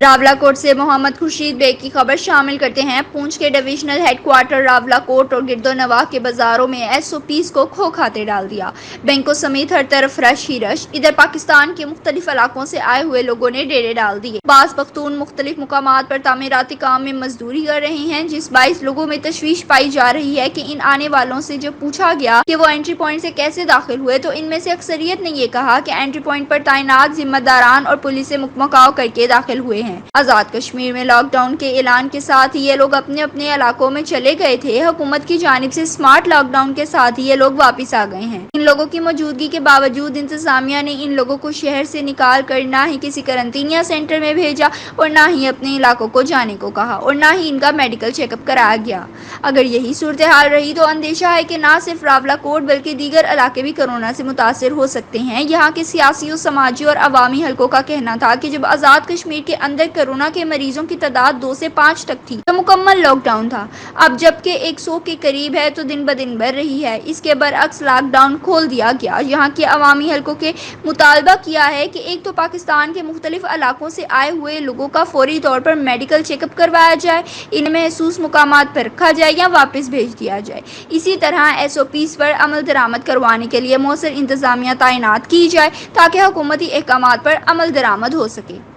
रावलाकोट से मोहम्मद खुर्शीद बेग की खबर शामिल करते हैं। पूंछ के डिविजनल हेडक्वार्टर रावलाकोट और गिरदोनवाह के बाजारों में एसओपीज को खो खाते डाल दिया। बैंकों समेत हर तरफ रश ही रश। इधर पाकिस्तान के मुख्तलिफ इलाकों से आए हुए लोगों ने डेरे डाल दिए। बास पख्तून मुख्तलिफ मुकामात पर तामीराती काम में मजदूरी कर रहे हैं, जिस बाइस लोगों में तशवीश पाई जा रही है कि इन आने वालों से जब पूछा गया कि वो एंट्री पॉइंट से कैसे दाखिल हुए तो इनमें से अक्सरियत ने ये कहा कि एंट्री पॉइंट पर तैनात जिम्मेदारान और पुलिस से मुकमकाव करके दाखिल हुए हैं। आजाद कश्मीर में लॉकडाउन के ऐलान के साथ ही ये लोग अपने अपने इलाकों में चले गए थे। हुकूमत की जानिब से स्मार्ट लॉकडाउन के साथ ही ये लोग वापस आ गए हैं। इन लोगों की मौजूदगी के बावजूद इंतजामिया ने इन लोगों को शहर से निकाल कर ना ही किसी करंतिनिया सेंटर में भेजा और ना ही अपने इलाकों को जाने को कहा और ना ही इनका मेडिकल चेकअप कराया गया। अगर यही सूरत हाल रही तो अंदेशा है कि न सिर्फ रावलाकोट बल्कि दीगर इलाके भी कोरोना से मुतासर हो सकते हैं। यहाँ के सियासी और समाजी और अवामी हलकों का कहना था कि जब आज़ाद कश्मीर के अंदर कोरोना के मरीजों की तादाद 2 से 5 तक थी तो मुकम्मल लॉकडाउन था। अब जबकि 100 के करीब है तो दिन ब दिन बढ़ रही है। इसके बरअक्स लॉकडाउन खोल दिया गया। यहाँ के अवामी हलकों के मुतालबा किया है कि एक तो पाकिस्तान के मुख्तलिफ इलाकों से आए हुए लोगों का फौरी तौर पर मेडिकल चेकअप करवाया जाए, इन्हें महसूस मुकामात पर रखा जाए या वापस भेज दिया जाए। इसी तरह एसओपीज पर अमल दरामद करवाने के लिए मौसर इंतजामिया तैनात की जाए ताकि हुकूमती अहकामात पर अमल दरामद हो सके।